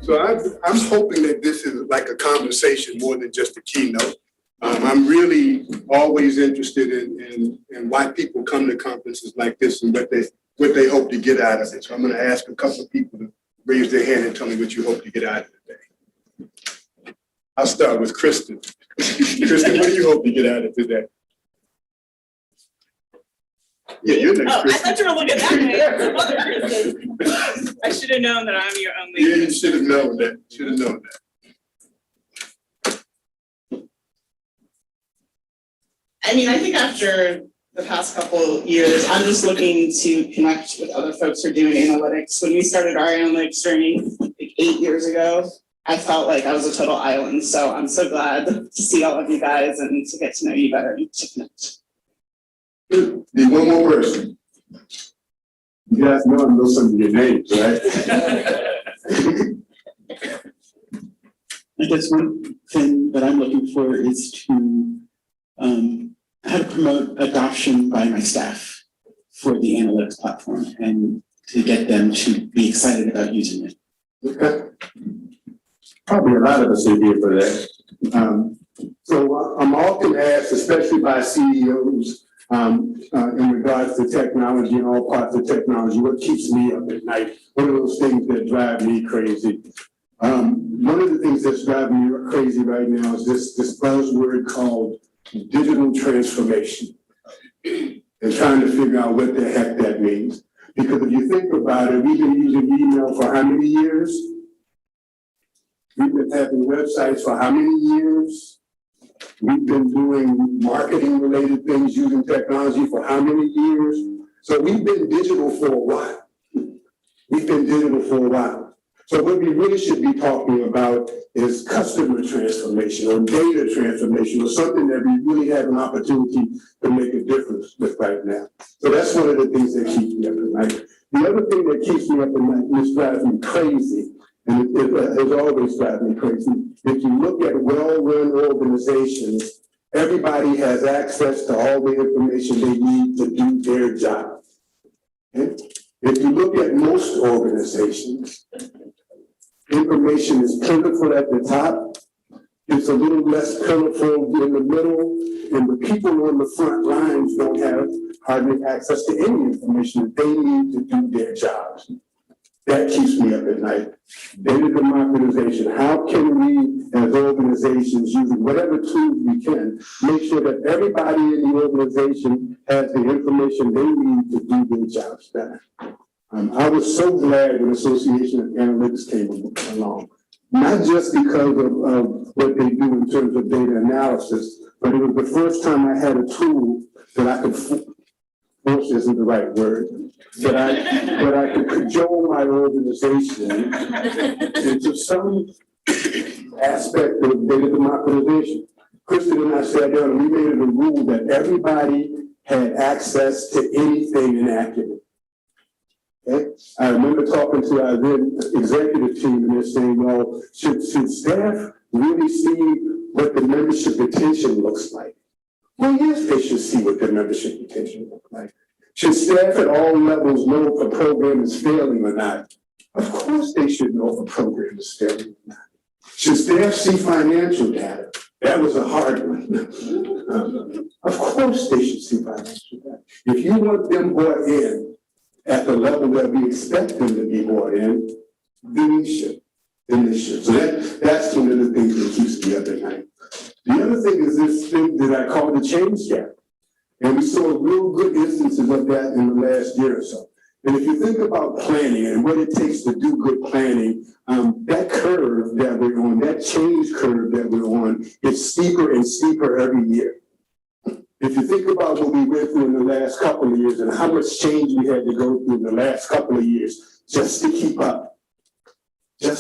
So I'm hoping that this is like a conversation more than just a keynote. I'm really always interested in why people come to conferences like this and what they hope to get out of it. So I'm going to ask a couple of people to raise their hand and tell me what you hope to get out of the day. I'll start with Kristen. Kristen, what do you hope to get out of today? Yeah, you're next. Oh, Kristen. I thought you were looking that way. I should have known that I'm your only. Yeah, you should have known that. Should have known that. I mean, I think after the past couple of years, I'm just looking to connect with other folks who are doing analytics. When we started our analytics journey like 8 years ago, I felt like I was a total island. So I'm so glad to see all of you guys and to get to know you better and to connect. Need one more person. You guys know some of your names, right? I guess one thing that I'm looking for is to how to promote adoption by my staff for the analytics platform and to get them to be excited about using it. Okay. Probably a lot of us are here for that. So I'm often asked, especially by CEOs, in regards to technology and all parts of technology, what keeps me up at night? What are those things that drive me crazy? One of the things that's driving me crazy right now is this buzzword called digital transformation and trying to figure out what the heck that means. Because if you think about it, we've been using email for how many years? We've been having websites for how many years? We've been doing marketing related things using technology for how many years? So we've been digital for a while. So what we really should be talking about is customer transformation or data transformation or something that we really have an opportunity to make a difference with right now. So that's one of the things that keeps me up at night. The other thing that keeps me up at night, and this drives me crazy, and it has always driven me crazy, if you look at well-run organizations, everybody has access to all the information they need to do their job. Okay? If you look at most organizations, information is plentiful at the top. It's a little less plentiful in the middle, and the people on the front lines don't have hardly access to any information that they need to do their jobs. That keeps me up at night. Data democratization. How can we, as organizations, using whatever tools we can, make sure that everybody in the organization has the information they need to do their jobs better? I was so glad when Association of Analytics came along, not just because of what they do in terms of data analysis, but it was the first time I had a tool that I could, force isn't the right word, but I could cajole my organization into some aspect of data democratization. Kristen and I sat down and we made it a rule that everybody had access to anything in Acumen. Okay? I remember talking to our then executive team and they're saying, well, should staff really see what the membership retention looks like? Well, yes, they should see what their membership retention looks like. Should staff at all levels know if a program is failing or not? Of course they should know if a program is failing or not. Should staff see financial data? That was a hard one. Of course they should see financial data. If you want them brought in at the level that we expect them to be brought in, then they should. So that's one of the things that keeps me up at night. The other thing is this thing that I call the change gap. And we saw real good instances of that in the last year or so. And if you think about planning and what it takes to do good planning, that curve that we're on, that change curve that we're on, is steeper and steeper every year. If you think about what we went through in the last couple of years and how much change we had to go through in the last couple of years just to keep up, it's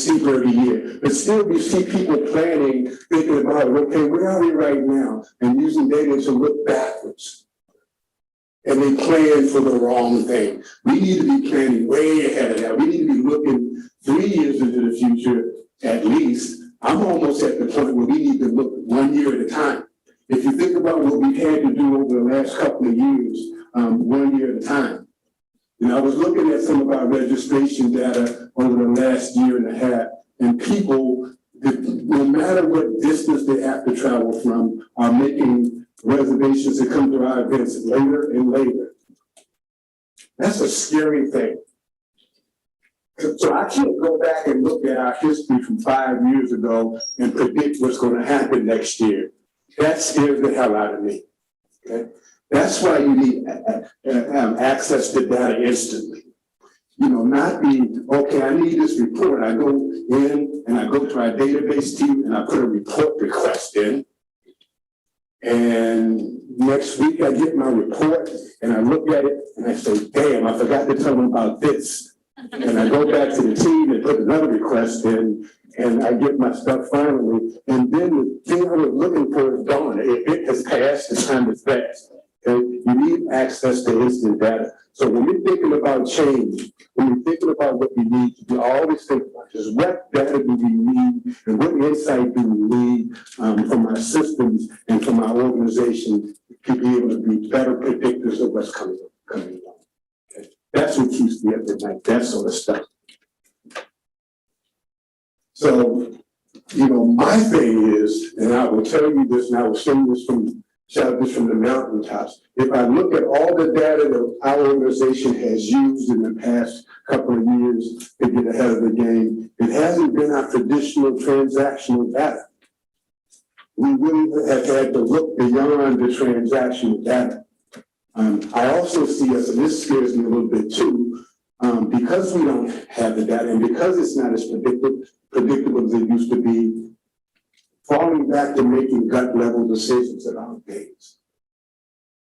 steeper every year. But still we see people planning, thinking about, okay, where are we right now? And using data to look backwards. And they plan for the wrong thing. We need to be planning way ahead of that. We need to be looking 3 years into the future, at least. I'm almost at the point where we need to look 1 year at a time. If you think about what we've had to do over the last couple of years, 1 year at a time, You know, I was looking at some of our registration data over the last year and a half, and people, no matter what distance they have to travel from, are making reservations to come to our events later and later. That's a scary thing. So I can't go back and look at our history from 5 years ago and predict what's going to happen next year. That scares the hell out of me. Okay? That's why you need access to data instantly. You know, not be, okay, I need this report. I go in and I go to our database team and I put a report request in. And next week I get my report and I look at it and I say, damn, I forgot to tell them about this. And I go back to the team and put another request in and I get my stuff finally. And then the thing I was looking for is gone. It has passed, the time has passed. Okay? You need access to instant data. So when we're thinking about change, when we're thinking about what we need to do, I always think about this: what data do we need and what insight do we need from our systems and from our organization to be able to be better predictors of what's coming along. Okay? That's what keeps me up at night, that sort of stuff. So, you know, my thing is, and I will tell you this, and I will sing this shout this from the mountaintops. If I look at all the data that our organization has used in the past couple of years to get ahead of the game, it hasn't been our traditional transactional data. We really have had to look beyond the transactional data. I also see us, and this scares me a little bit too, because we don't have the data and because it's not as predictable as it used to be, falling back to making gut level decisions at our days.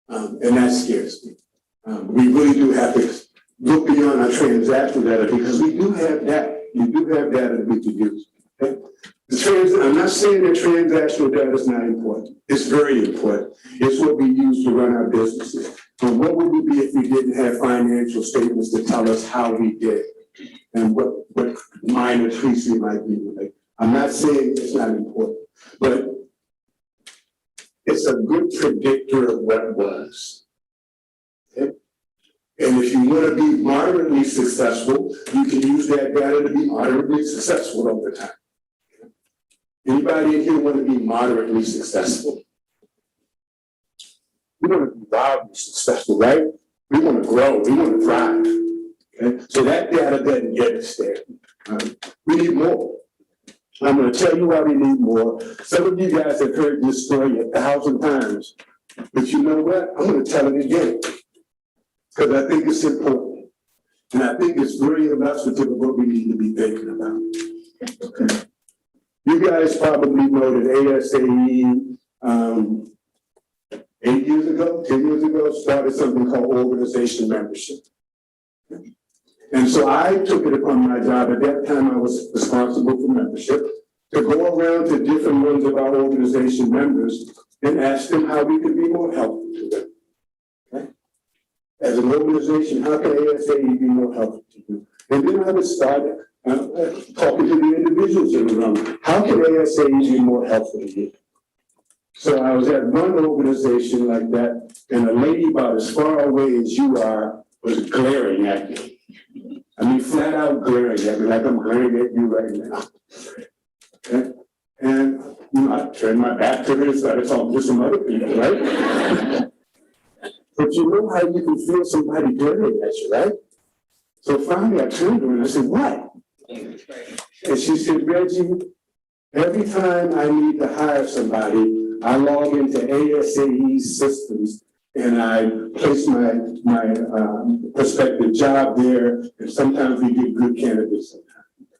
And that scares me. We really do have to look beyond our transactional data because we do have data. We do have data that we can use. Okay? I'm not saying that transactional data is not important. It's very important. It's what we use to run our businesses. But what would we be if we didn't have financial statements to tell us how we did and what minor tweaks we might be with it? I'm not saying it's not important, but it's a good predictor of what was. Okay? And if you want to be moderately successful, you can use that data to be moderately successful over time. Anybody in here want to be moderately successful? We want to be wildly successful, right? We want to grow. We want to thrive. Okay? So that data doesn't get us there. We need more. I'm going to tell you why we need more. Some of you guys have heard this story 1,000 times, but you know what? I'm going to tell it again because I think it's important. And I think it's very illustrative of what we need to be thinking about. Okay. You guys probably know that ASAE 8 years ago, 10 years ago, started something called organization membership. And so I took it upon my job. At that time, I was responsible for membership to go around to different ones of our organization members and ask them how we could be more helpful to them. Okay? As an organization, how can ASAE be more helpful to you? And then I would start talking to the individuals in the room. How can ASAE be more helpful to you? So I was at one organization like that, and a lady about as far away as you are was glaring at me. I mean, flat out glaring at me, like I'm glaring at you right now. Okay? And you know, I turned my back to her and started talking to some other people, right? But you know how you can feel somebody glaring at you, right? So finally I turned to her and I said, what? And she said, Reggie, every time I need to hire somebody, I log into ASAE's systems and I place my prospective job there, and sometimes we get good candidates sometimes.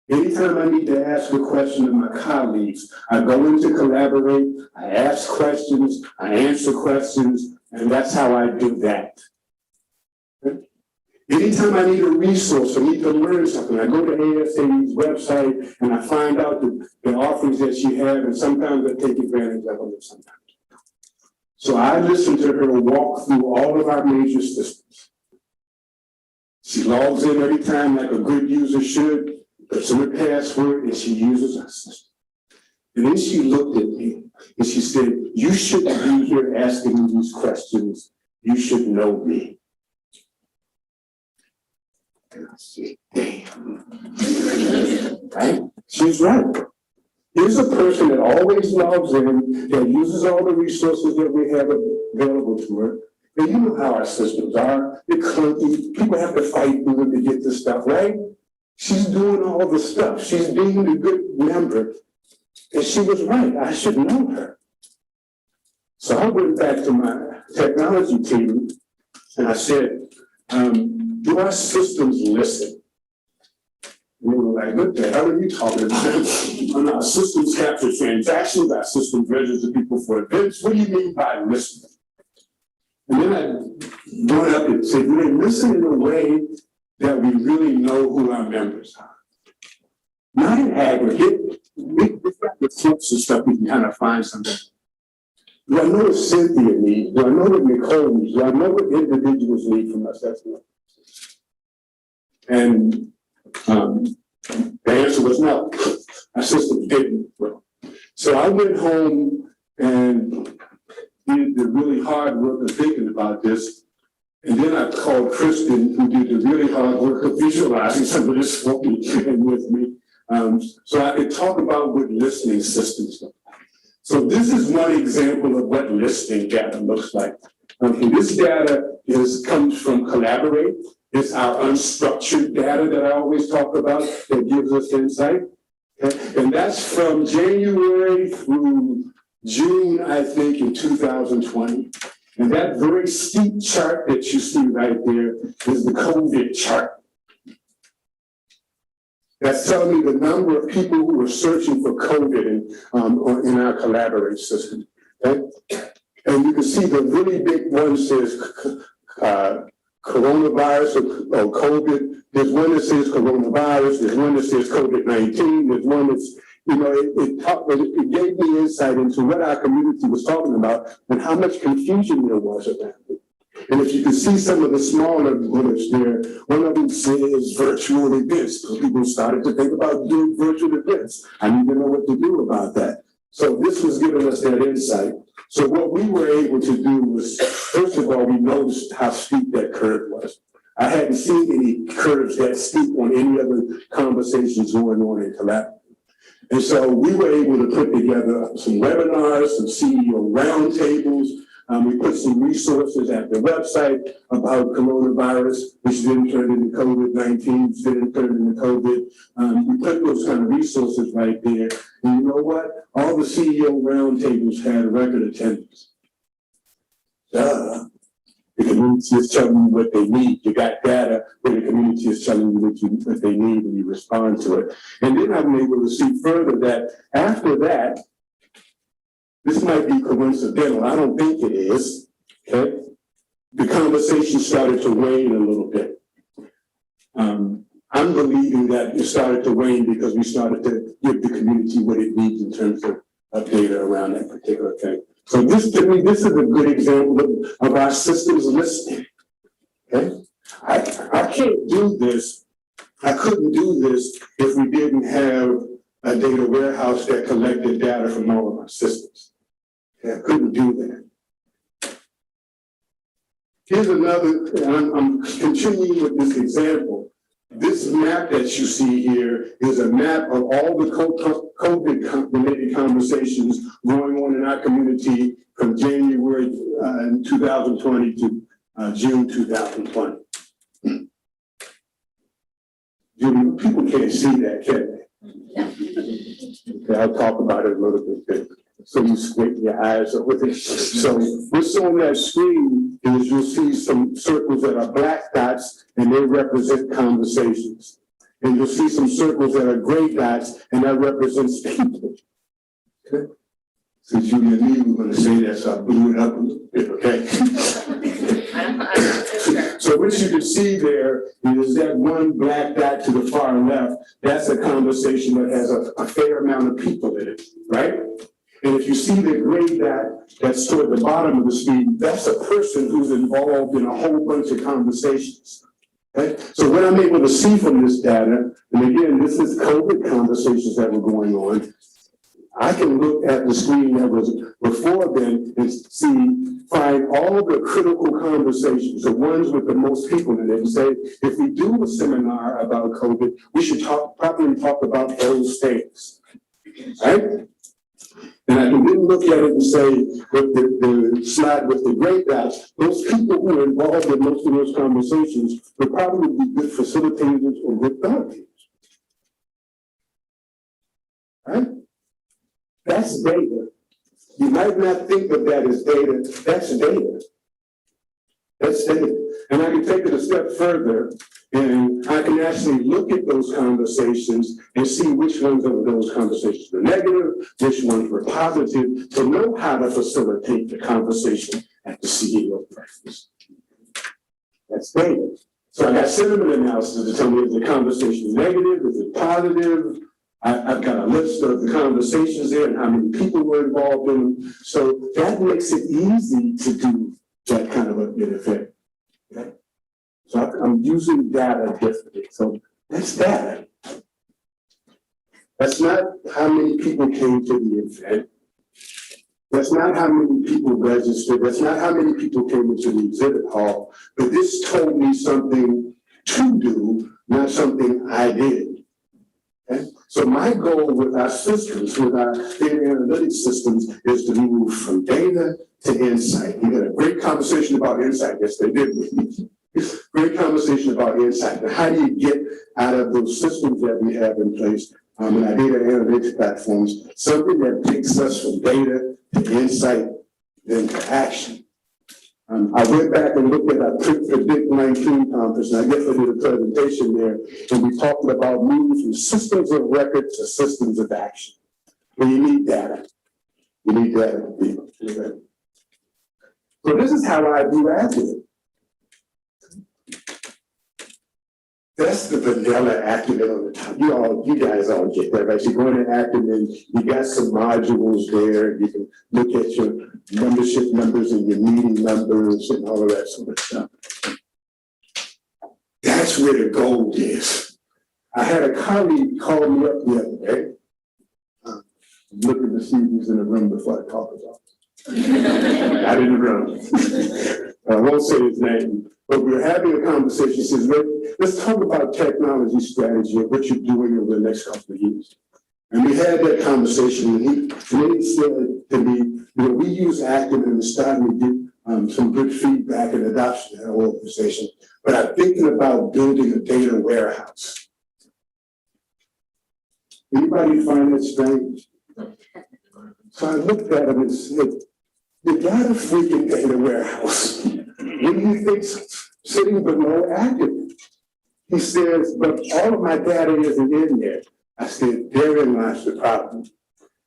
Anytime I need to ask a question of my colleagues, I go in to collaborate, I ask questions, I answer questions, and that's how I do that. Anytime I need a resource or need to learn something, I go to ASAE's website and I find out the offerings that she has, and sometimes I take advantage of them sometimes. So I listen to her walk through all of our major systems. She logs in every time like a good user should, puts in her password, and she uses our system. And then she looked at me and she said, you shouldn't be here asking me these questions. You should know me. And I said, damn. Right? She's right. Here's a person that always logs in, that uses all the resources that we have available to her. And you know how our systems are. They're clunky. People have to fight with them to get this stuff, right? She's doing all the stuff. She's being a good member. And she was right. I should know her. So I went back to my technology team and I said, do our systems listen? And they were like, what the hell are you talking about? Our systems capture transactions, our systems register people for events. What do you mean by listening? And then I brought up and said, do they listen in a way that we really know who our members are? Not in aggregate. We've got the flips and stuff, we can kind of find something. Do I know what Cynthia needs? Do I know what Nicole needs? Do I know what individuals need from us? That's what. And the answer was no. Our system didn't. So I went home and did the really hard work of thinking about this. And then I called Kristen, who did the really hard work of visualizing some of this for me and with me. So I could talk about what listening systems look like. So this is one example of what listening data looks like. And this data comes from Collaborate. It's our unstructured data that I always talk about that gives us insight. Okay? And that's from January through June, I think, in 2020. And that very steep chart that you see right there is the COVID chart. That's telling me the number of people who are searching for COVID in our Collaborate system. Okay? And you can see the really big one says coronavirus or COVID. There's one that says coronavirus. There's one that says COVID-19. There's one that's, it gave me insight into what our community was talking about and how much confusion there was about it. And if you can see some of the smaller bullets there, one of them says virtual events. So people started to think about doing virtual events. I need to know what to do about that. So this was giving us that insight. So what we were able to do was, first of all, we noticed how steep that curve was. I hadn't seen any curves that steep on any other conversations going on in Collaborate. And so we were able to put together some webinars, some CEO roundtables. We put some resources at the website about coronavirus, which then turned into COVID-19, which then turned into COVID. We put those kind of resources right there. And you know what? All the CEO roundtables had record attendance. The community is telling you what they need. You got data where the community is telling you what they need and you respond to it. And then I'm able to see further that after that, this might be coincidental. I don't think it is. Okay, the conversation started to wane a little bit. I'm believing that it started to wane because we started to give the community what it needs in terms of data around that particular thing. So this, to me, this is a good example of our systems listening. Okay, I can't do this. I couldn't do this if we didn't have a data warehouse that collected data from all of our systems. I couldn't do that. Here's another, I'm continuing with this example. This map that you see here is a map of all the COVID-related conversations going on in our community from January 2020 to June 2020. People can't see that, can they? Okay, I'll talk about it a little bit. So you squint your eyes over it. So what's on that screen is you'll see some circles that are black dots and they represent conversations. And you'll see some circles that are gray dots and that represents people. Okay? Since you and me were going to say that, so I blew it up a little bit, okay? So what you can see there is that one black dot to the far left, that's a conversation that has a fair amount of people in it, right? And if you see the gray dot that's toward the bottom of the screen, that's a person who's involved in a whole bunch of conversations. Okay? So what I'm able to see from this data, and again, this is COVID conversations that were going on. I can look at the screen that was before then and find all the critical conversations, the ones with the most people in it, and say, if we do a seminar about COVID, we should probably talk about those things, right? And I can then look at it and say, with the slide with the gray dots, those people who are involved in most of those conversations would probably be good facilitators or good thought leaders. Right? That's data. You might not think of that as data. That's data. That's data. And I can take it a step further, and I can actually look at those conversations and see which ones of those conversations were negative, which ones were positive, to know how to facilitate the conversation at the CEO breakfast. That's data. So I got sentiment analysis to tell me, is the conversation negative, is it positive? I've got a list of the conversations there and how many people were involved in them. So that makes it easy to do that kind of a good effect. Okay? So I'm using data differently. So that's data. That's not how many people came to the event. That's not how many people registered. That's not how many people came into the exhibit hall. But this told me something to do, not something I did. Okay? So my goal with our systems, with our data analytics systems, is to move from data to insight. We had a great conversation about insight yesterday, didn't we? Great conversation about insight. And how do you get out of those systems that we have in place in our data analytics platforms, something that takes us from data to insight, then to action. I went back and looked at our Predict 19 conference, and I guess I did a presentation there, and we talked about moving from systems of record to systems of action. Well, you need data. You need data. Okay? So this is how I do Acumen. That's the vanilla Acumen on the top. You guys all get that, right? You go into Acumen, you got some modules there. You can look at your membership numbers and your meeting numbers and all of that sort of stuff. That's where the gold is. I had a colleague call me up the other day. Looking to see who's in the room before I talk about it. Not in the room. I won't say his name. But we were having a conversation. He says, let's talk about technology strategy and what you're doing over the next couple of years. And we had that conversation, and he said to me, we use Acumen and starting to get some good feedback and adoption in our organization, but I'm thinking about building a data warehouse. Anybody find that strange? So I looked at him and said, you got a freaking data warehouse. What do you think's sitting below Acumen? He says, but all of my data isn't in there. I said, therein lies the problem.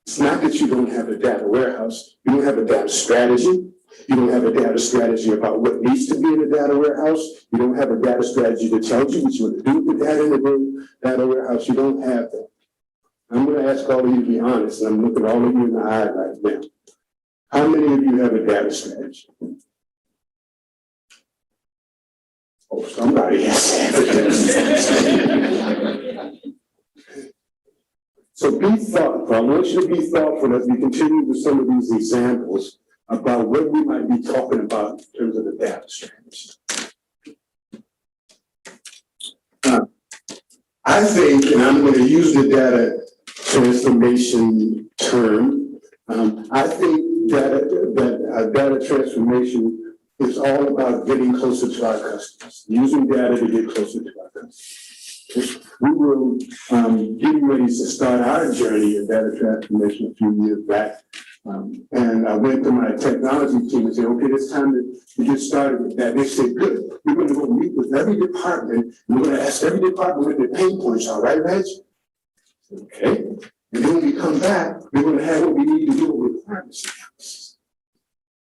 It's not that you don't have a data warehouse. You don't have a data strategy. You don't have a data strategy about what needs to be in a data warehouse. You don't have a data strategy that tells you what you want to do with the data in the data warehouse. You don't have that. I'm going to ask all of you to be honest, and I'm looking all of you in the eye right now. How many of you have a data strategy? Oh, somebody has it. So be thoughtful. I want you to be thoughtful as we continue with some of these examples about what we might be talking about in terms of the data strategy. I think, and I'm going to use the data transformation term, I think that data transformation is all about getting closer to our customers, using data to get closer to our customers. We were getting ready to start our journey in data transformation a few years back. And I went to my technology team and said, okay, it's time to get started with that. They said, good, we're going to go meet with every department. And we're going to ask every department what their pain points are, right, Reg? Okay. And then when we come back, we're going to have what we need to do with requirements analysis.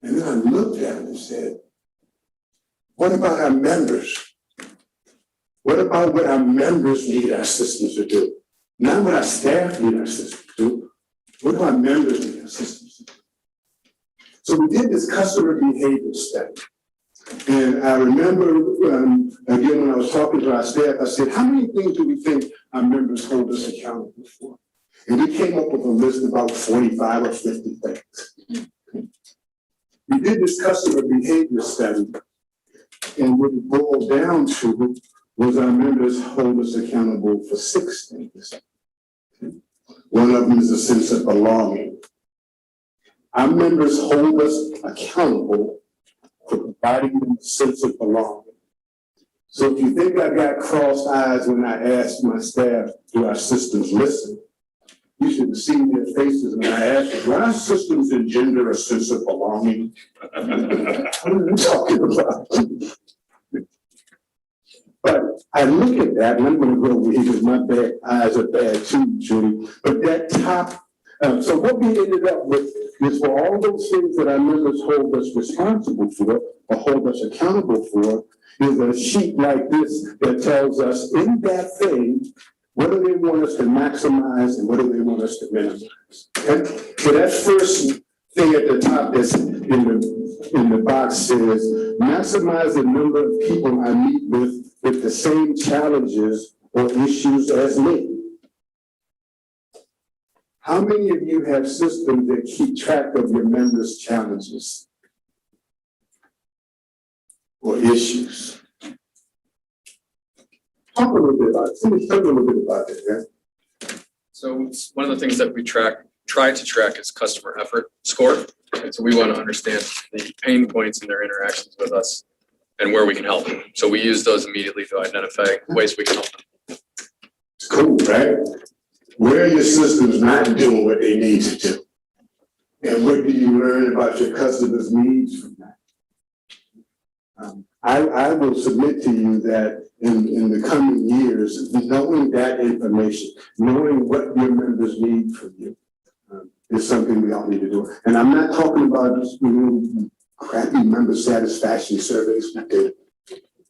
And then I looked at it and said, what about our members? What about what our members need our systems to do? Not what our staff need our systems to do. What do our members need our systems to do? So we did this customer behavior study. And I remember, again, when I was talking to our staff, I said, how many things do we think our members hold us accountable for? And we came up with a list of about 45 or 50 things. We did this customer behavior study, and what it boiled down to was our members hold us accountable for 6 things. One of them is a sense of belonging. Our members hold us accountable for providing them a sense of belonging. So if you think I got crossed eyes when I asked my staff, do our systems listen? You should have seen their faces when I asked them, do our systems engender a sense of belonging? What are you talking about? But I look at that, and I'm going to go over here because my eyes are bad too, Judy. But that top, so what we ended up with is for all those things that our members hold us responsible for or hold us accountable for, is a sheet like this that tells us in that thing, what do they want us to maximize and what do they want us to minimize? Okay? So that first thing at the top that's in the box says, maximize the number of people I meet with the same challenges or issues as me. How many of you have systems that keep track of your members' challenges or issues? Talk a little bit about it. Somebody talk a little bit about it, yeah? So one of the things that we try to track is customer effort score. And so we want to understand the pain points in their interactions with us and where we can help them. So we use those immediately to identify ways we can help them. It's cool, right? Where are your systems not doing what they need to do? And what do you learn about your customers' needs from that? I will submit to you that in the coming years, knowing that information, knowing what your members need from you, is something we all need to do. And I'm not talking about just crappy member satisfaction surveys we did.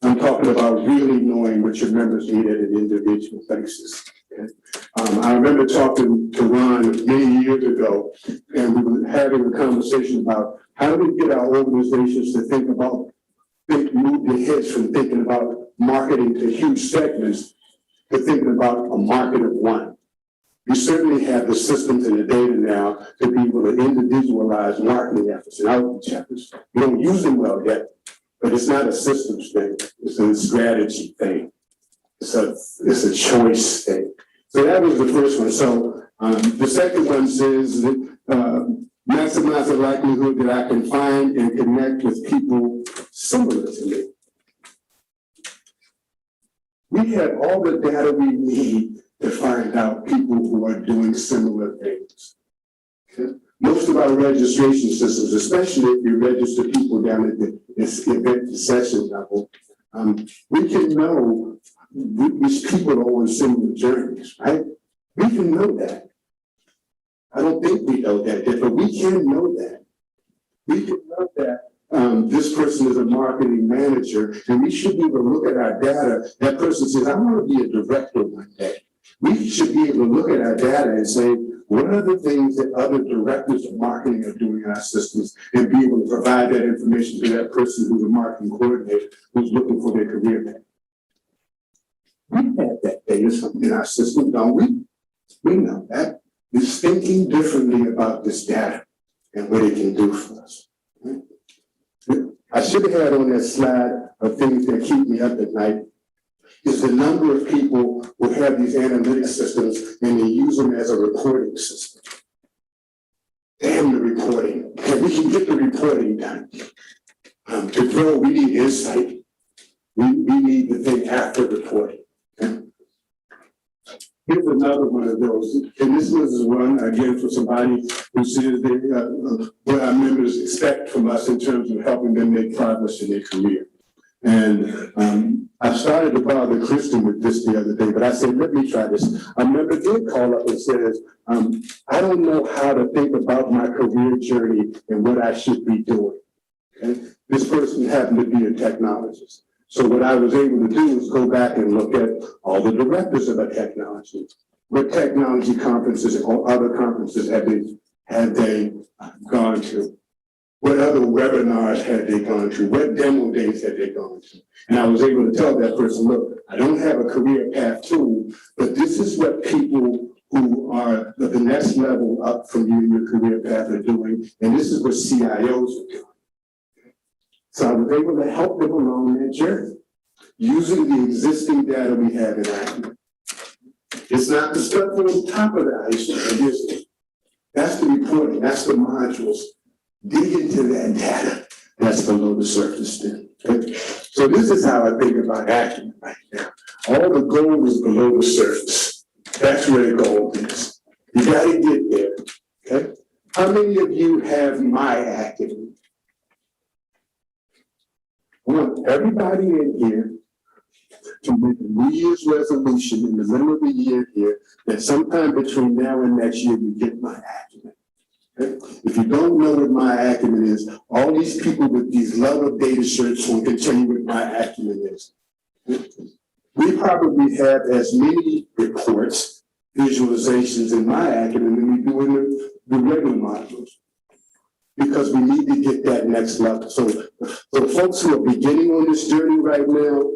I'm talking about really knowing what your members need at an individual basis. Okay? I remember talking to Ron many years ago, and we were having a conversation about how do we get our organizations to move their heads from thinking about marketing to huge segments to thinking about a market of one. We certainly have the systems and the data now to be able to individualize marketing efforts and outreach efforts. We don't use them well yet, but it's not a systems thing. It's a strategy thing. It's a choice thing. So that was the first one. So the second one says that maximize the likelihood that I can find and connect with people similar to me. We have all the data we need to find out people who are doing similar things. Okay? Most of our registration systems, especially if you register people down at the event session level, we can know which people are on similar journeys, right? We can know that. I don't think we know that yet, but we can know that. We can know that this person is a marketing manager, and we should be able to look at our data. That person says, I want to be a director one day. We should be able to look at our data and say, what are the things that other directors of marketing are doing in our systems, and be able to provide that information to that person who's a marketing coordinator who's looking for their career path. We have that data in our system, don't we? We know that. It's thinking differently about this data and what it can do for us. I should have had on that slide of things that keep me up at night is the number of people who have these analytic systems and they use them as a reporting system. Damn the reporting. Okay, we can get the reporting done. To grow, we need insight. We need the thing after reporting. Okay? Here's another one of those. And this was one, again, for somebody who says what our members expect from us in terms of helping them make progress in their career. And I started to bother Kristen with this the other day, but I said, let me try this. A member did call up and says, I don't know how to think about my career journey and what I should be doing. Okay? This person happened to be a technologist. So what I was able to do is go back and look at all the directors of a technology. What technology conferences or other conferences had they gone to? What other webinars had they gone to? What demo days had they gone to? And I was able to tell that person, look, I don't have a career path tool, but this is what people who are the next level up from you in your career path are doing, and this is what CIOs are doing. So I was able to help them along that journey using the existing data we have in Acumen. It's not the stuff on top of the iceberg, is it? That's the reporting, that's the modules. Dig into that data that's below the surface then. Okay? So this is how I think about Acumen right now. All the gold is below the surface. That's where the gold is. You gotta get there, okay? How many of you have my Acumen? I want everybody in here to make a New Year's resolution in the middle of the year here that sometime between now and next year you get my Acumen. Okay? If you don't know what my Acumen is, all these people with these love of data shirts will can tell you what my Acumen is. We probably have as many reports, visualizations in my Acumen than we do in the regular modules, because we need to get that next level. So for folks who are beginning on this journey right now,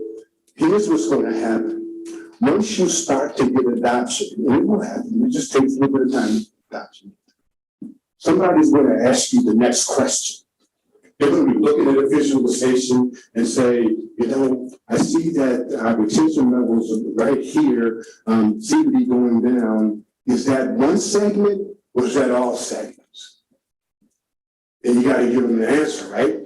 here's what's going to happen. Once you start to get adoption, and it will happen, it just takes a little bit of time to get adoption. Somebody's going to ask you the next question. They're going to be looking at a visualization and say, you know, I see that our retention levels right here seem to be going down. Is that one segment or is that all segments? And you got to give them the answer, right?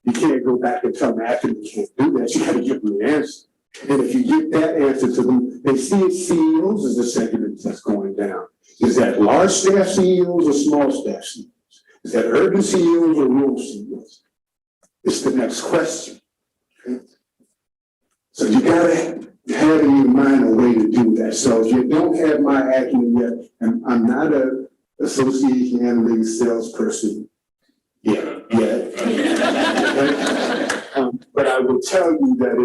You can't go back and tell them after you can't do that. You got to give them the answer. And if you give that answer to them, they see CEOs as the segment that's going down. Is that large staff CEOs or small staff CEOs? Is that urban CEOs or rural CEOs? It's the next question. Okay? So you gotta have in your mind a way to do that. So if you don't have my Acumen yet, and I'm not an association analytics salesperson yet. But I will tell you that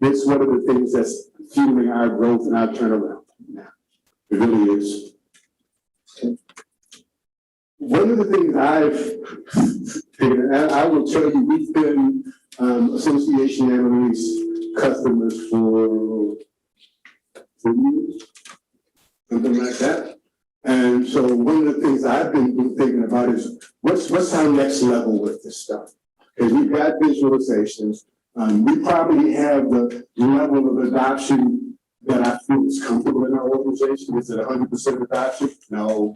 it's one of the things that's fueling our growth and our turnaround now. It really is. One of the things I've figured, and I will tell you, we've been association analytics customers for 4 years, something like that. And so one of the things I've been thinking about is what's our next level with this stuff? Because we've got visualizations. We probably have the level of adoption that I feel is comfortable in our organization. Is it 100% adoption? No.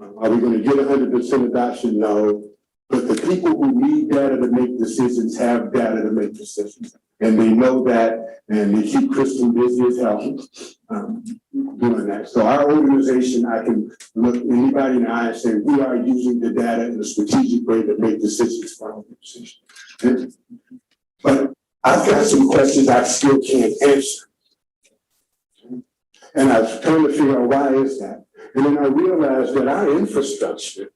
Are we going to get 100% adoption? No. But the people who need data to make decisions have data to make decisions. And they know that, and they keep Kristen busy as hell doing that. So our organization, I can look anybody in the eye and say, we are using the data in a strategic way to make decisions for our organization. But I've got some questions I still can't answer. And I was trying to figure out why is that? And then I realized that our infrastructure,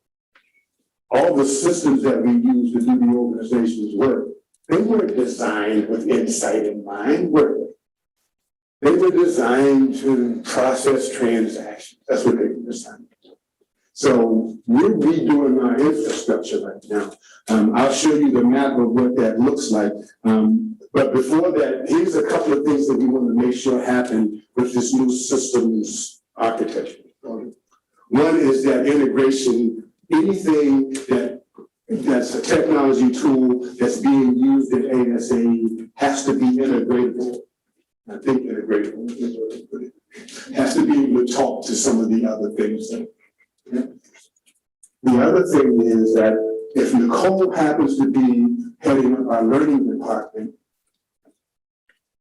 all the systems that we use to do the organization's work, they weren't designed with insight in mind, were they? They were designed to process transactions. That's what they were designed to do. So we're redoing our infrastructure right now. I'll show you the map of what that looks like. But before that, here's a couple of things that we want to make sure happen with this new systems architecture. One is that integration, anything that's a technology tool that's being used at ASAE has to be integratable. I think integratable is what I put it. Has to be able to talk to some of the other things. The other thing is that if Nicole happens to be heading up our learning department,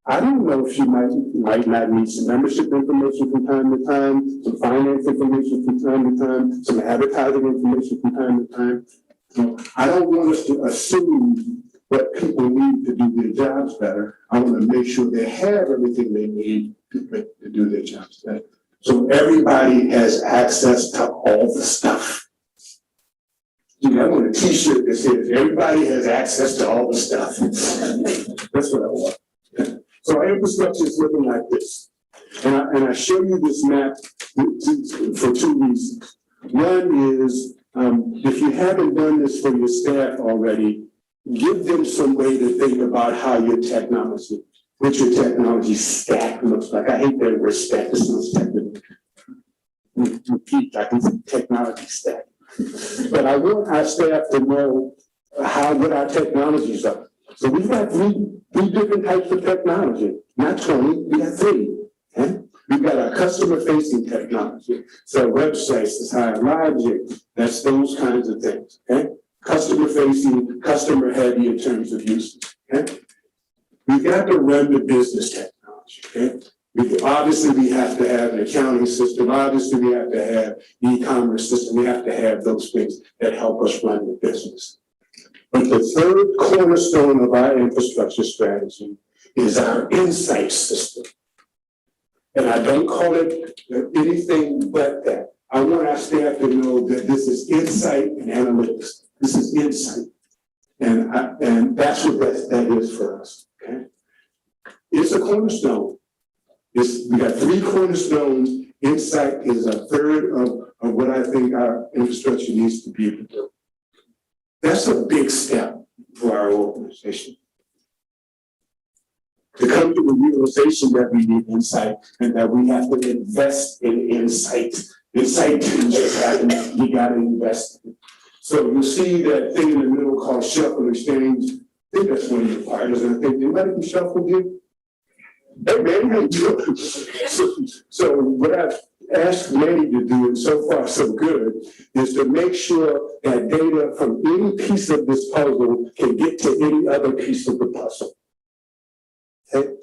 I don't know if she might not need some membership information from time to time, some finance information from time to time, some advertising information from time to time. So I don't want us to assume what people need to do their jobs better. I want to make sure they have everything they need to do their jobs better. So everybody has access to all the stuff. I want a t-shirt that says everybody has access to all the stuff. That's what I want. So our infrastructure is looking like this. And I show you this map for two reasons. One is, if you haven't done this for your staff already, give them some way to think about how what your technology stack looks like. I hate that word stack, it sounds technical. repeat, I can say technology stack. But I want our staff to know what our technologies are. So we've got three different types of technology, not 20, we got 3. Okay? We've got our customer-facing technology. So websites, it's high logic, that's those kinds of things. Okay? Customer-facing, customer-heavy in terms of usage. Okay? We've got to run the business technology. Okay? Obviously, we have to have an accounting system. Obviously, we have to have e-commerce system. We have to have those things that help us run the business. But the third cornerstone of our infrastructure strategy is our insight system. And I don't call it anything but that. I want our staff to know that this is insight and analytics. This is insight. And that's what that is for us. Okay? It's a cornerstone. We got 3 cornerstones. Insight is a third of what I think our infrastructure needs to be able to do. That's a big step for our organization. To come to the realization that we need insight and that we have to invest in insight. Insight didn't just happen, you gotta invest in it. So you see that thing in the middle called shuffle exchange. I think that's one of your partners, and I think anybody can shuffle you. Hey man, how you doing? So what I've asked Manny to do, and so far so good, is to make sure that data from any piece of this puzzle can get to any other piece of the puzzle. Okay?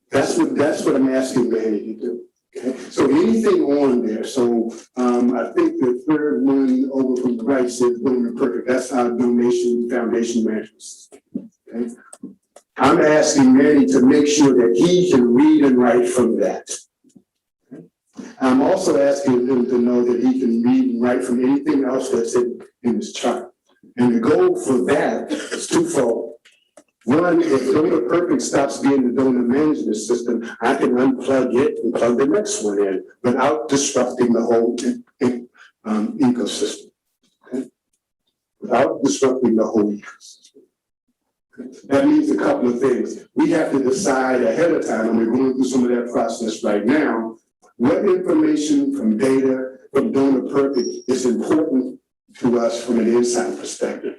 That's what I'm asking Manny to do. Okay? So anything on there. So I think the third one over from the right says Donor Perfect. That's our donation foundation management system. Okay? I'm asking Manny to make sure that he can read and write from that. Okay? I'm also asking him to know that he can read and write from anything else that's in this chart. And the goal for that is twofold. One, if Donor Perfect stops being the donor management system, I can unplug it and plug the next one in without disrupting the whole ecosystem. Okay? Without disrupting the whole ecosystem. Okay? That means a couple of things. We have to decide ahead of time, and we're going through some of that process right now, what information from data from Donor Perfect is important to us from an insight perspective.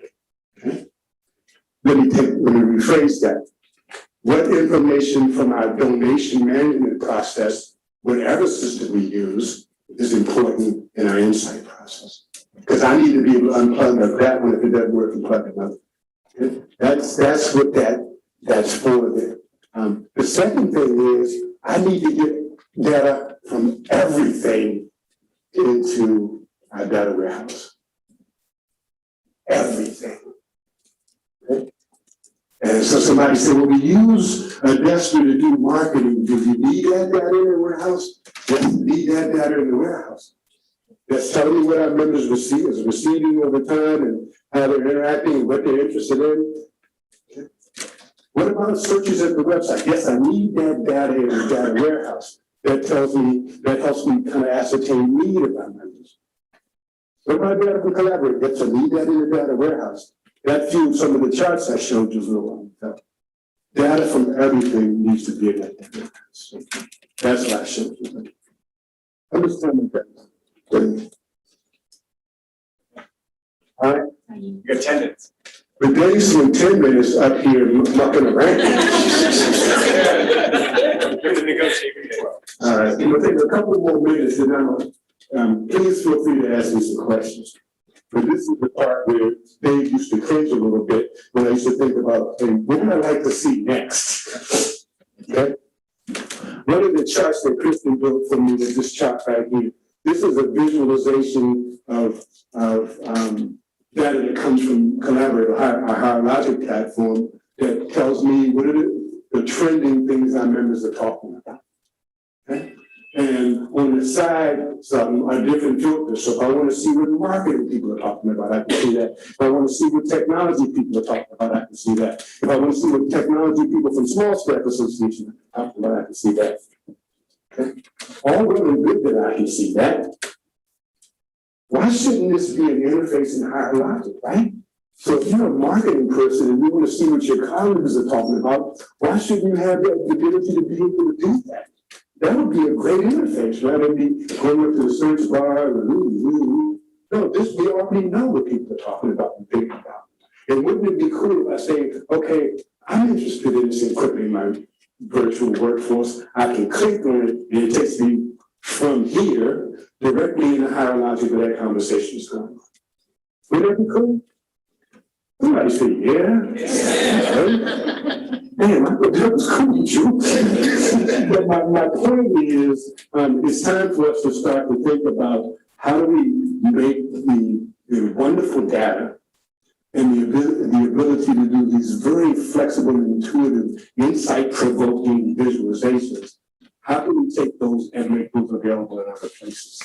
Okay? Let me rephrase that. What information from our donation management process, whatever system we use, is important in our insight process? Because I need to be able to unplug that one if it doesn't work and plug another. Okay? That's what that's for there. The second thing is I need to get data from everything into our data warehouse. Everything. Okay? And so somebody said, well, we use a Desper to do marketing. Do you need that data in the warehouse? Yes, you need that data in the warehouse. That's telling me what our members is receiving over time and how they're interacting and what they're interested in. Okay. What about searches at the website? Yes, I need that data in the data warehouse. That helps me kind of ascertain need of our members. What about data from Collaborate? Yes, I need that in the data warehouse. That fueled some of the charts I showed you a little while ago. Data from everything needs to be in that data warehouse. That's what I showed you. Understand that. All right. Your attendance. But Dave's in 10 minutes up here mucking around. You're the negotiator. All right, we'll take a couple more minutes and now, please feel free to ask me some questions. But this is the part where Dave used to cringe a little bit when I used to think about, hey, what would I like to see next? Okay? One of the charts that Kristen built for me is this chart right here. This is a visualization of data that comes from Collaborate, our higher logic platform, that tells me what are the trending things our members are talking about. Okay? And on the side, some are different filters. So if I want to see what marketing people are talking about, I can see that. If I want to see what technology people are talking about, I can see that. If I want to see what technology people from Small Staff Association are talking about, I can see that. Okay? All well and good that I can see that. Why shouldn't this be an interface in higher logic, right? So if you're a marketing person and you want to see what your colleagues are talking about, why shouldn't you have the ability to be able to do that? That would be a great interface, rather than going up to the search bar and no, this we already know what people are talking about and thinking about. And wouldn't it be cool if I say, okay, I'm interested in this equipping my virtual workforce. I can click on it and it takes me from here directly in the hierarchy where that conversation is going on. Wouldn't that be cool? Somebody say, yeah. Man, I thought that was cool, Drew. But my point is, it's time for us to start to think about how do we make the wonderful data and the ability to do these very flexible and intuitive, insight-provoking visualizations. How can we take those and make those available in other places?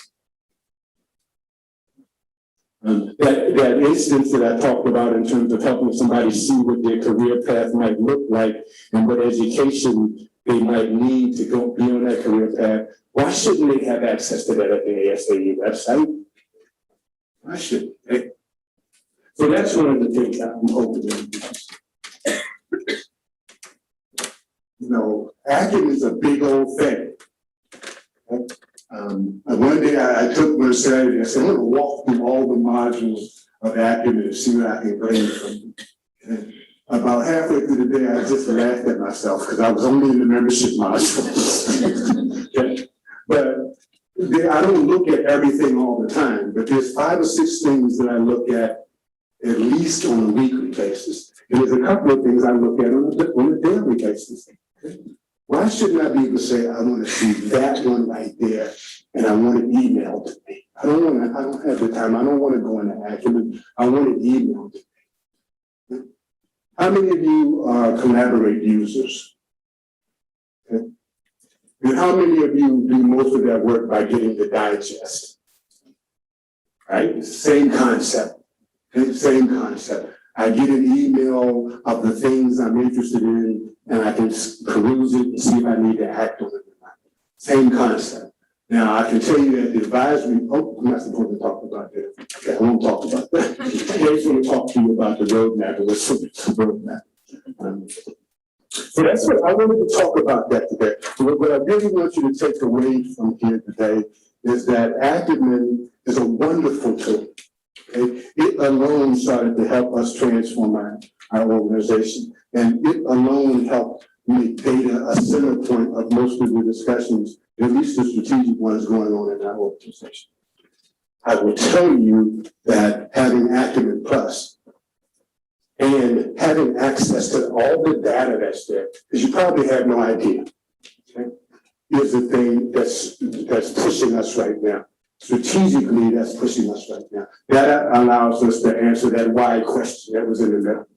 That instance that I talked about in terms of helping somebody see what their career path might look like and what education they might need to go be on that career path, why shouldn't they have access to that at the ASAE website? Why shouldn't they? So that's one of the things I'm hoping to do. You know, Acumen is a big old thing. One day I took one Saturday, I said, I'm going to walk through all the modules of Acumen and see what I can glean from them. And about halfway through the day, I just laughed at myself because I was only in the membership module. Okay? But I don't look at everything all the time, but there's 5 or 6 things that I look at least on a weekly basis. And there's a couple of things I look at on a daily basis. Okay? Why shouldn't I be able to say, I want to see that one right there, and I want it emailed to me? I don't have the time. I don't want to go into Acumen. I want it emailed to me. How many of you are Collaborate users? Okay. And how many of you do most of that work by getting the digest? Right? Same concept. Same concept. I get an email of the things I'm interested in, and I can peruse it and see if I need to act on it or not. Same concept. Now, I can tell you that the advisory, I'm not supposed to talk about that. Okay, I won't talk about that. I just want to talk to you about the roadmap and what's the roadmap. So that's what I wanted to talk about that today. What I really want you to take away from here today is that Acumen is a wonderful tool. Okay? It alone started to help us transform our organization. And it alone helped make data a center point of most of the discussions, at least the strategic ones going on in our organization. I will tell you that having Acumen Plus and having access to all the data that's there, because you probably have no idea, okay, is the thing that's pushing us right now. Strategically, that's pushing us right now. That allows us to answer that why question that was in the middle.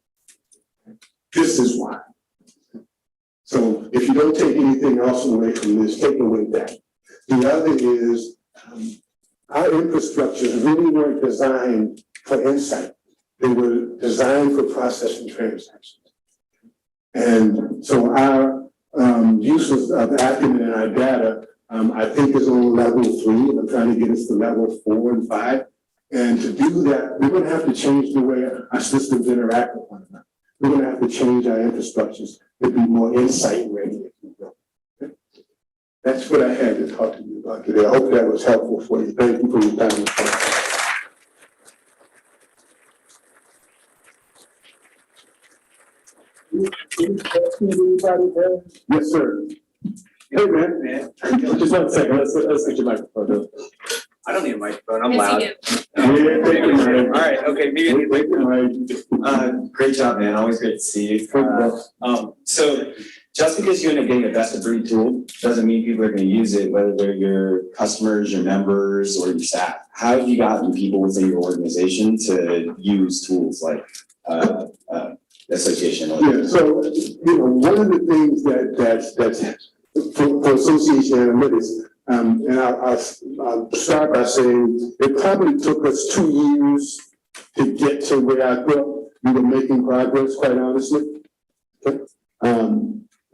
This is why. So if you don't take anything else away from this, take away that. The other is our infrastructures really weren't designed for insight. They were designed for processing transactions. And so our use of Acumen and our data, I think is on level 3, and I'm trying to get us to level 4 and 5. And to do that, we're going to have to change the way our systems interact with one another. We're going to have to change our infrastructures to be more insight ready, if you will. Okay? That's what I had to talk to you about today. I hope that was helpful for you. Thank you for your time. Yes, sir. Hey, man. Just 1 second. Let's get your microphone. I don't need a microphone, I'm Yes, loud. you Yeah, thank you, man. All right, okay, maybe. Great job, man, always great to see you. So just because you end up getting a best of breed tool doesn't mean people are gonna use it, whether they're your customers, your members, or your staff. How have you gotten people within your organization to use tools like association? Yeah, so, one of the things that's for association analytics, and I'll start by saying it probably took us 2 years to get to where I thought we were making progress, quite honestly. Okay?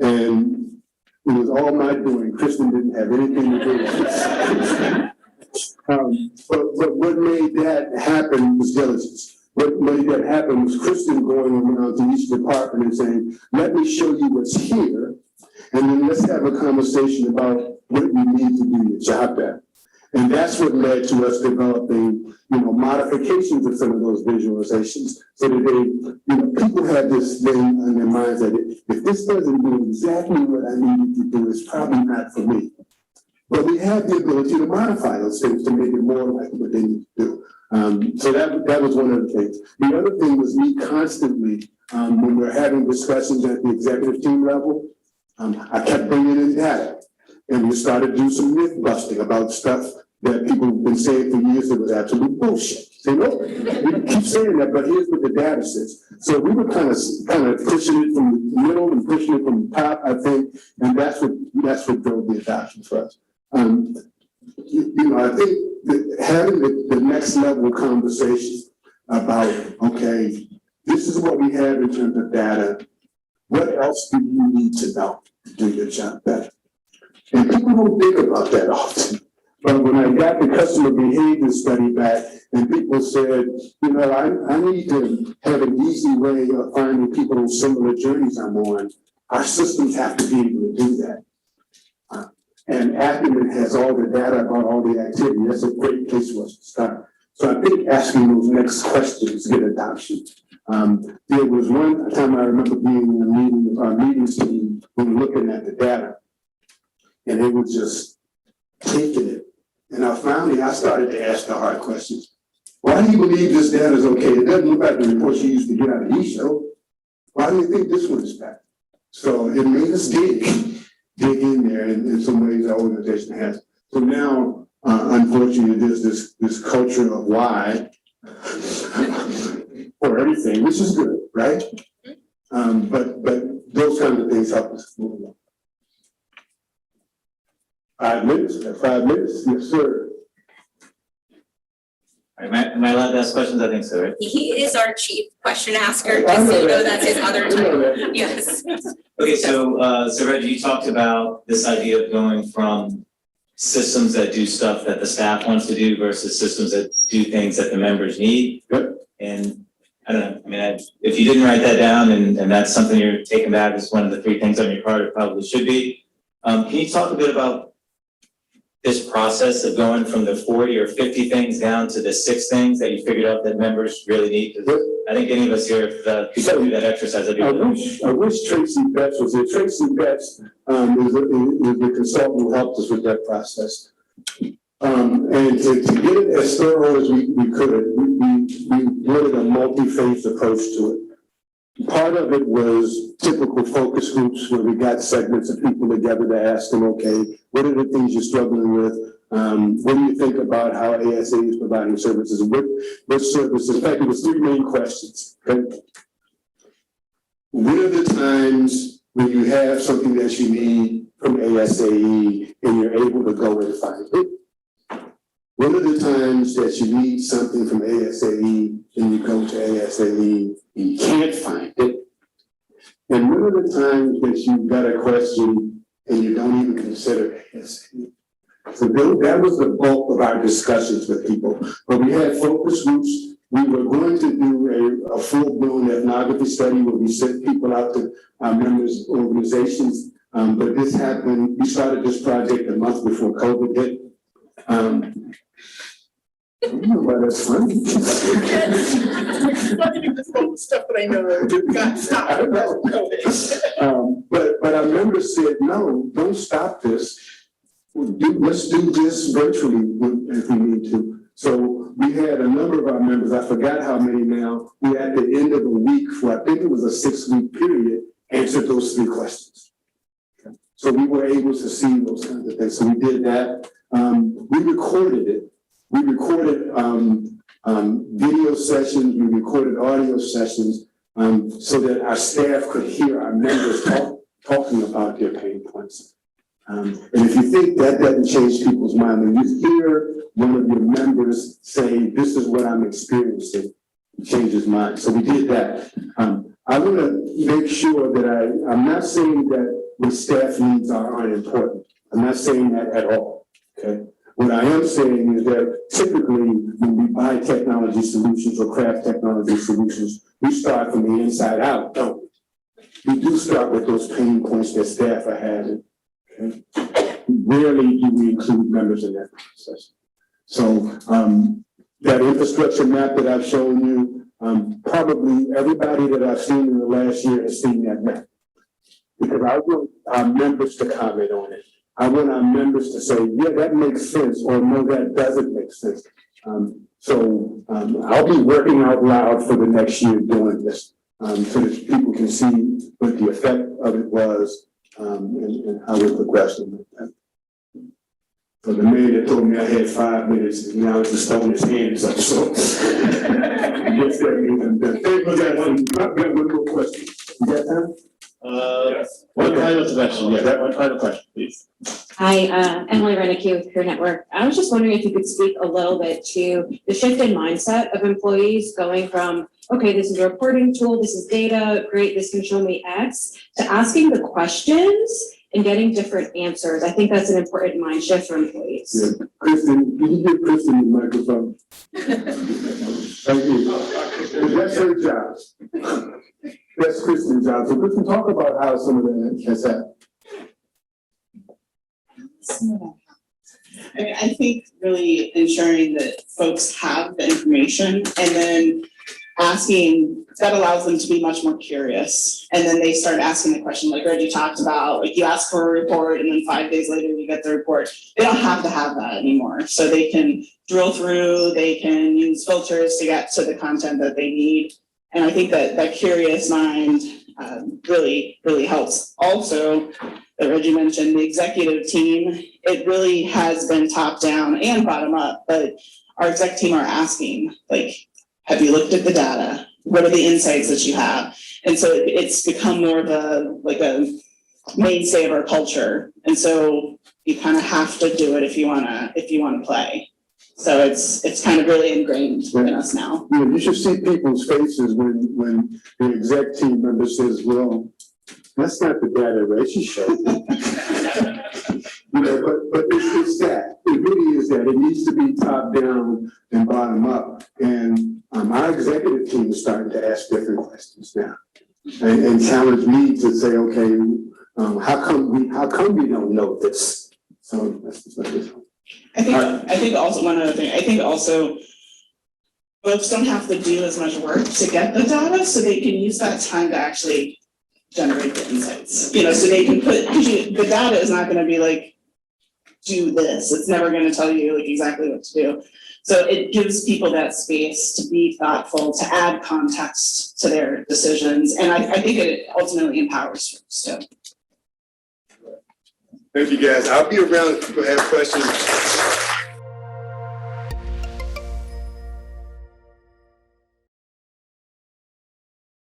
And it was all my doing. Kristen didn't have anything to do with it. But what made that happen was diligence. What made that happen was Kristen going around to each department and saying, let me show you what's here, And then let's have a conversation about what you need to do your job better. And that's what led to us developing, modifications of some of those visualizations so that people have this thing in their minds that if this doesn't do exactly what I needed to do, it's probably not for me. But we have the ability to modify those things to make it more like what they need to do. So that was one of the things. The other thing was me constantly, when we're having discussions at the executive team level, I kept bringing in data. And we started to do some myth busting about stuff that people have been saying for years that was absolute bullshit. Say, no, we keep saying that, but here's what the data says. So we were kind of pushing it from the middle and pushing it from the top, I think, and that's what drove the adoption for us. I think that having the next level conversation about, okay, this is what we have in terms of data. What else do you need to know to do your job better? And people don't think about that often. But when I got the customer behavior study back and people said, I need to have an easy way of finding people on similar journeys I'm on, our systems have to be able to do that. And Acumen has all the data about all the activity. That's a great place for us to start. So I think asking those next questions get adoption. There was one time I remember being in a meeting with our meetings team when we were looking at the data, and they were just taking it. And I started to ask the hard questions. Why do you believe this data is okay? It doesn't look like the reports you used to get out of E-show. Why do you think this one is bad? So it made us dig in there in some ways our organization has. So now, unfortunately, there's this culture of why for everything, which is good, right? But those kinds of things help us move along. 5 minutes, 5 minutes, yes, sir. Am I allowed to ask questions? I think so, right? He is our chief question asker, just so you know that's his other title. Yes. Okay, so Reggie, you talked about this idea of going from systems that do stuff that the staff wants to do versus systems that do things that the members need. Yep. And I don't know, if you didn't write that down and that's something you're taking back as one of the 3 things on your card, it probably should be. Can you talk a bit about this process of going from the 40 or 50 things down to the 6 things that you figured out that members really need? Because I think any of us here have do that exercise. I wish Tracy Betts was here. Tracy Betts is the consultant who helped us with that process. And to get it as thorough as we could, we wanted a multi-phase approach to it. Part of it was typical focus groups where we got segments of people together to ask them, okay, what are the things you're struggling with? What do you think about how ASAE is providing services? What services? In fact, it was 3 main questions. Okay? What are the times when you have something that you need from ASAE and you're able to go and find it? What are the times that you need something from ASAE and you go to ASAE and you can't find it? And what are the times that you've got a question and you don't even consider ASAE? So that was the bulk of our discussions with people. But we had focus groups. We were going to do a full-blown ethnography study where we sent people out to our members' organizations. But this happened, we started this project a month before COVID hit. I don't know why that's funny. Stuff that I know got stopped. But our members said, no, don't stop this. Let's do this virtually if we need to. So we had a number of our members, I forgot how many now, who at the end of a week, for I think it was a 6-week period, answered those 3 questions. Okay. So we were able to see those kinds of things. So we did that. We recorded it. We recorded video sessions, we recorded audio sessions so that our staff could hear our members talking about their pain points. And if you think that doesn't change people's mind, when you hear one of your members say, this is what I'm experiencing, it changes mind. So we did that. I want to make sure that I'm not saying that what staff needs are unimportant. I'm not saying that at all, okay? What I am saying is that typically when we buy technology solutions or craft technology solutions, we start from the inside out, don't we? we do start with those pain points that staff are having. Okay? Rarely do we include members in that process. So that infrastructure map that I've shown you, probably everybody that I've seen in the last year has seen that map. Because I want our members to comment on it. I want our members to say, yeah, that makes sense, or no, that doesn't make sense. I'll be working out loud for the next year doing this, so that people can see what the effect of it was, and how we're progressing. So the man that told me I had 5 minutes is now just throwing his hands up. So I guess that means I'm done. Thank you, guys. I've got one more question. You got time? Yes. One final question, yeah, that one final question, please. Hi, Emily Renicky with Peer Network. I was just wondering if you could speak a little bit to the shift in mindset of employees going from, okay, this is a reporting tool, this is data, great, this can show me X, to asking the questions and getting different answers. I think that's an important mind shift for employees. Yeah. Kristen, can you give Kristen the microphone? Thank you. That's her job. That's Kristen's job. So Kristen, talk about how some of that has happened. I mean, I think really ensuring that folks have the information and then asking, that allows them to be much more curious. And then they start asking the question, like Reggie talked about, like you ask for a report and then 5 days later you get the report. They don't have to have that anymore. So they can drill through, they can use filters to get to the content that they need. And I think that curious mind really helps. Also, that Reggie mentioned, the executive team, it really has been top down and bottom up, but our exec team are asking, like, have you looked at the data? What are the insights that you have? And so it's become more of a mainstay of our culture. And so you kind of have to do it if you wanna play. So it's kind of really ingrained in us now. Yeah, you should see people's faces when the exec team member says, well, that's not the data Reggie showed. But it's that. It really is that. It needs to be top down and bottom up. And our executive team is starting to ask different questions now and challenge me to say, okay, how come we don't know this? So that's just like this. I think also one other thing, I think also folks don't have to do as much work to get the data, so they can use that time to actually generate the insights. So they can the data is not gonna be like, do this. It's never gonna tell you like exactly what to do. So it gives people that space to be thoughtful, to add context to their decisions. And I think it ultimately empowers folks too. Thank you, guys. I'll be around if people have questions.